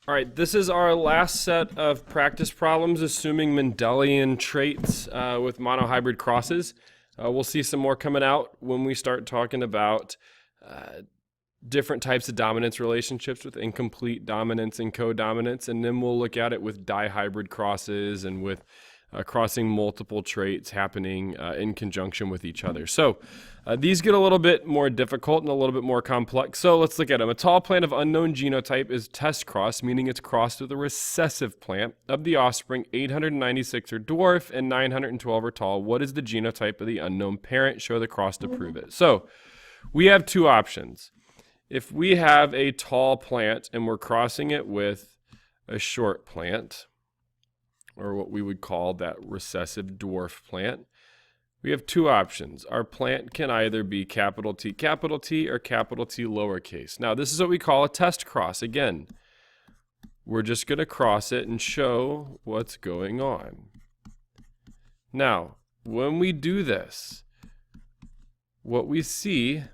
All right, this is our last set of practice problems assuming Mendelian traits with monohybrid crosses. We'll see some more coming out when we start talking about different types of dominance relationships with incomplete dominance and codominance, and then we'll look at it with dihybrid crosses and with crossing multiple traits happening in conjunction with each other. So these get a little bit more difficult and a little bit more complex. So let's look at them. A tall plant of unknown genotype is test cross, meaning it's crossed with a recessive plant. Of the offspring, 896 are dwarf and 912 are tall. What is the genotype of the unknown parent? Show the cross to prove it. So we have two options. If we have a tall plant and we're crossing it with a short plant, or what we would call that recessive dwarf plant, we have two options. Our plant can either be capital T or capital T lowercase. Now this is what we call a test cross. Again, we're just going to cross it and show what's going on. Now, when we do this, what we see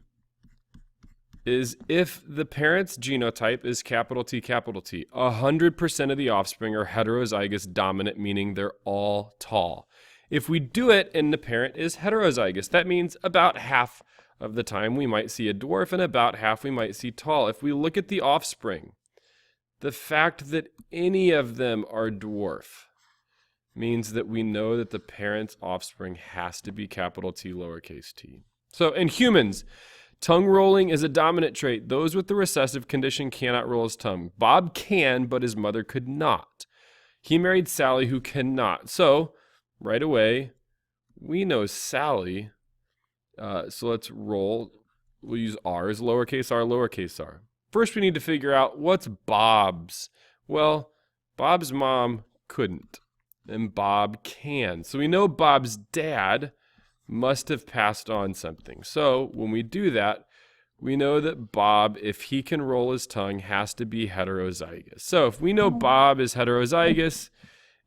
is if the parent's genotype is capital T, 100% of the offspring are heterozygous dominant, meaning they're all tall. If we do it and the parent is heterozygous, that means about half of the time we might see a dwarf and about half we might see tall. If we look at the offspring, the fact that any of them are dwarf means that we know that the parent's offspring has to be capital T, lowercase t. So in humans, tongue rolling is a dominant trait. Those with the recessive condition cannot roll his tongue. Bob can, but his mother could not. He married Sally, who cannot. So right away, we know Sally. So let's roll. We'll use R as lowercase r, lowercase r. First, we need to figure out what's Bob's. Well, Bob's mom couldn't, and Bob can. So we know Bob's dad must have passed on something. So when we do that, we know that Bob, if he can roll his tongue, has to be heterozygous. So if we know Bob is heterozygous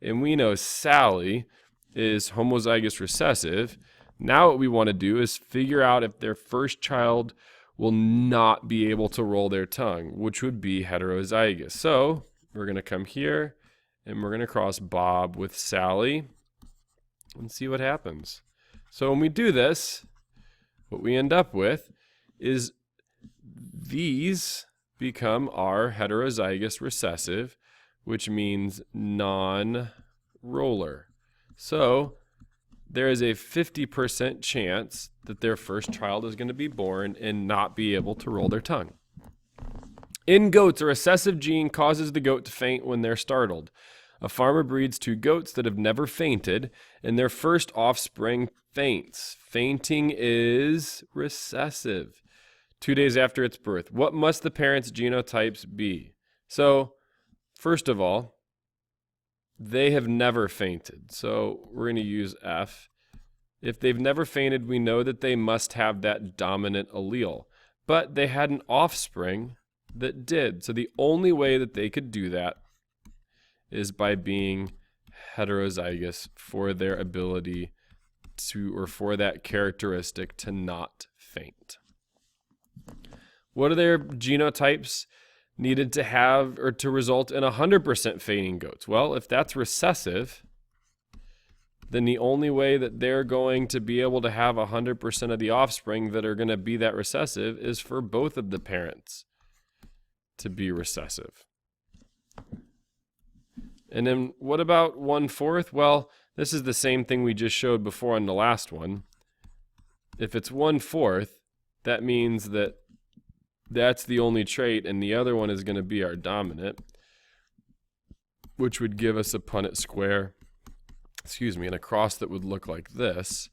and we know Sally is homozygous recessive, now what we want to do is figure out if their first child will not be able to roll their tongue, which would be heterozygous. So we're going to come here and we're going to cross Bob with Sally and see what happens. So when we do this, what we end up with is these become our heterozygous recessive, which means non-roller. So there is a 50% chance that their first child is going to be born and not be able to roll their tongue. In goats, a recessive gene causes the goat to faint when they're startled. A farmer breeds two goats that have never fainted, and their first offspring faints. Fainting is recessive. 2 days after its birth. What must the parents' genotypes be? So, first of all, they have never fainted. So we're going to use F. If they've never fainted, we know that they must have that dominant allele. But they had an offspring that did. So the only way that they could do that is by being heterozygous for their ability to, or for that characteristic to not faint. What are their genotypes needed to have or to result in 100% fainting goats? Well, if that's recessive, then the only way that they're going to be able to have 100% of the offspring that are going to be that recessive is for both of the parents to be recessive. And then what about 1/4? Well, this is the same thing we just showed before on the last one. If it's 1/4, that means that that's the only trait, and the other one is going to be our dominant, which would give us a Punnett square, and a cross that would look like this.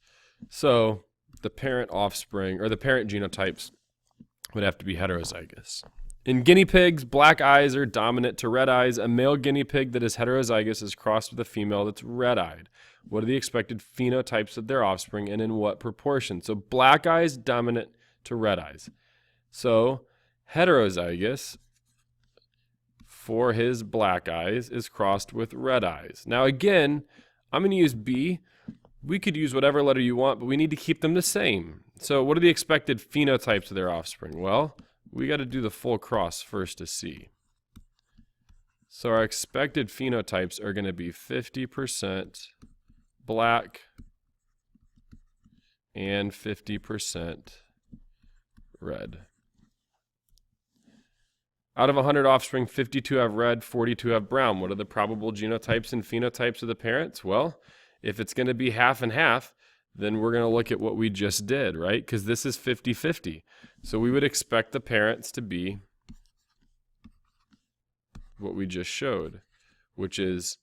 So the parent offspring, or the parent genotypes, would have to be heterozygous. In guinea pigs, black eyes are dominant to red eyes. A male guinea pig that is heterozygous is crossed with a female that's red-eyed. What are the expected phenotypes of their offspring and in what proportion? So black eyes dominant to red eyes. So heterozygous for his black eyes is crossed with red eyes. Now again, I'm going to use B. We could use whatever letter you want, but we need to keep them the same. So what are the expected phenotypes of their offspring? Well, we got to do the full cross first to see. So our expected phenotypes are going to be 50% black and 50% red. Out of 100 offspring, 52 have red, 42 have brown. What are the probable genotypes and phenotypes of the parents? Well, if it's going to be half and half, then we're going to look at what we just did, right? Because this is 50-50. So we would expect the parents to be what we just showed, which is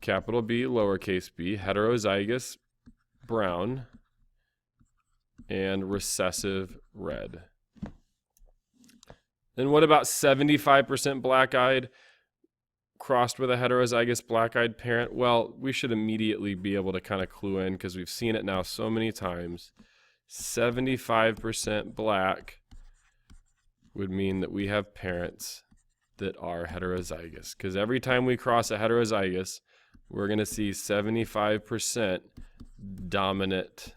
capital B, lowercase b, heterozygous brown, and recessive red. Then what about 75% black-eyed crossed with a heterozygous black-eyed parent? Well, we should immediately be able to kind of clue in because we've seen it now so many times. 75% black would mean that we have parents that are heterozygous, because every time we cross a heterozygous, we're going to see 75% dominant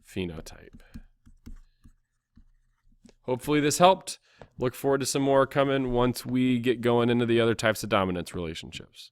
phenotype. Hopefully this helped. Look forward to some more coming once we get going into the other types of dominance relationships.